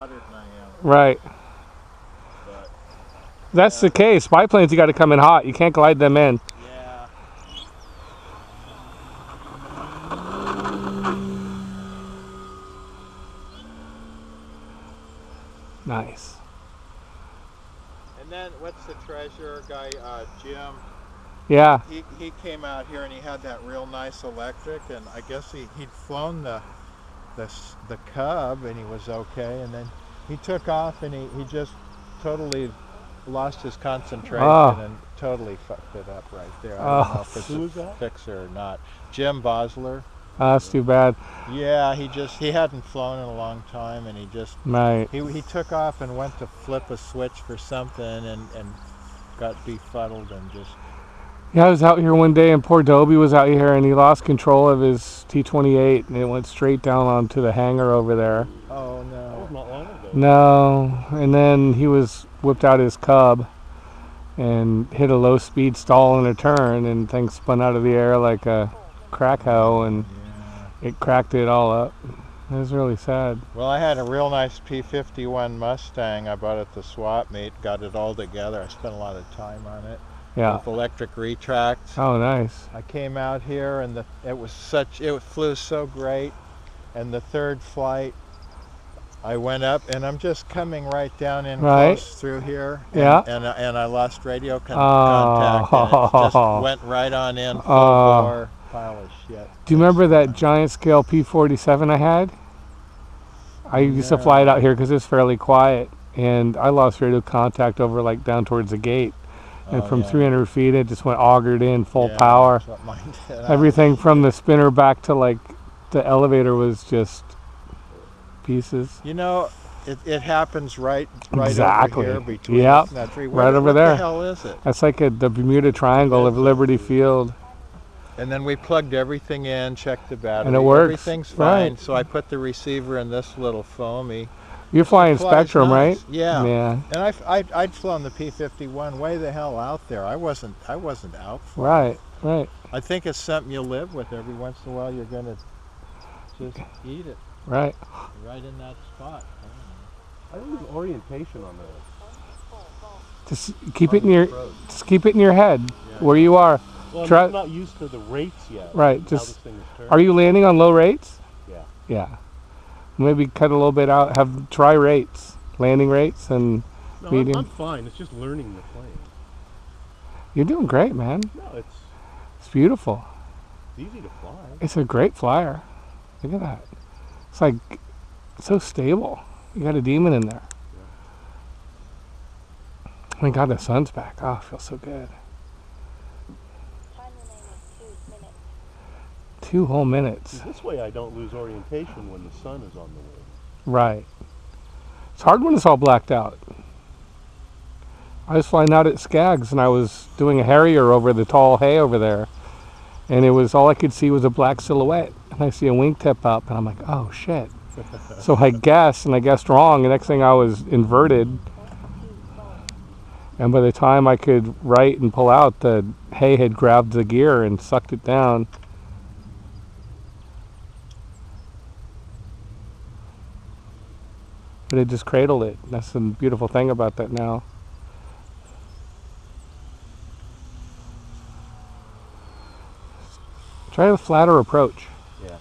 Hotter than I am. Right. But That's the case. Biplanes, you got to come in hot. You can't glide them in. yeah. Nice. And then what's the treasurer guy? Jim. Yeah. He came out here and he had that real nice electric, and I guess he'd flown the Cub and he was okay, and then he took off and he just totally lost his concentration Oh. and totally fucked it up right there. I don't know Oh. if it's Who a was that? fixer or not. Jim Bosler. That's too bad. Yeah, he hadn't flown in a long time, and Right. he took off and went to flip a switch for something and got befuddled and just. Yeah, I was out here one day and poor Dobie was out here and he lost control of his T-28 and it went straight down onto the hangar over there. Oh That no. was not long ago. No, and then he whipped out his Cub and hit a low speed stall in a turn and things spun out of the air like a crack hoe and Yeah. it cracked it all up. It was really sad. Well, I had a real nice P-51 Mustang. I bought it at the swap meet, got it all together. I spent a lot of time on it. Yeah. With electric retracts. Oh, nice. I came out here and it flew so great, and the third flight I went up and I'm just coming right down in Right. close through here, Yeah. and I lost radio Oh. contact, and it just went right on in full Oh. bore pile of shit. Do you remember that giant scale P-47 I had? I used to fly it out here because it's fairly quiet, and I lost radio contact over like down towards the gate, and Oh, from yeah. 300 feet it just went augured in full Yeah, power. that's what mine did. Everything from the spinner back to like the elevator was just pieces. You know, it happens right Exactly. over here between Yep. that tree. Right over what there. the hell is it? That's like the Bermuda Triangle of Liberty Field. And then we plugged everything in, checked the battery. And it works, Everything's fine. right. So I put the receiver in this little foamy. You're flying Flies Spectrum, nice. right? Yeah. Yeah. And I'd flown the P-51 way the hell out there. I wasn't out for it. Right. Right. I think it's something you live with. Every once in a while, you're gonna just eat it Right. right in that spot. I lose orientation on the. Just keep it in your approach. just keep it in your head where you are. Well, Try- I'm not used to the rates yet. Right, How just- this thing is turned. Are you landing on low rates? Yeah. Yeah. Maybe cut a little bit out. Try rates, landing rates, and No, medium. I'm fine. It's just learning the plane. You're doing great, man. No, It's beautiful. it's easy to fly. It's a great flyer. Look at that. It's like so stable. You got a demon in there. Thank God the sun's back. Oh, it feels so good. Time remaining 2 minutes. 2 whole minutes. This way I don't lose orientation when the sun is on the way. Right. It's hard when it's all blacked out. I was flying out at Skaggs and I was doing a Harrier over the tall hay over there. And it was all I could see was a black silhouette. And I see a wingtip up and I'm like, oh shit. So I guessed and I guessed wrong. The next thing I was inverted. And by the time I could right and pull out, the hay had grabbed the gear and sucked it down. But it just cradled it. That's the beautiful thing about that now. Try a flatter approach. Yeah.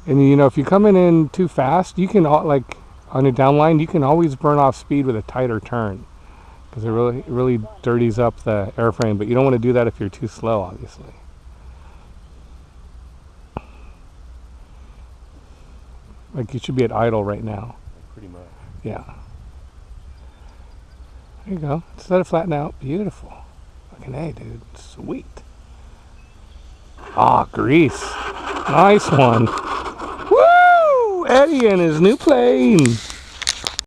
And you know, if you're coming in too fast, you can like on a downline, you can always burn off speed with a tighter turn because it really dirties up the airframe. But you don't want to do that if you're too slow, obviously. Like you should be at idle right now. Pretty much. Yeah. There you go. Just let it flatten out. Beautiful. Fucking A, dude. Sweet. Ah, grease. Nice one. Woo! Eddie and his new plane.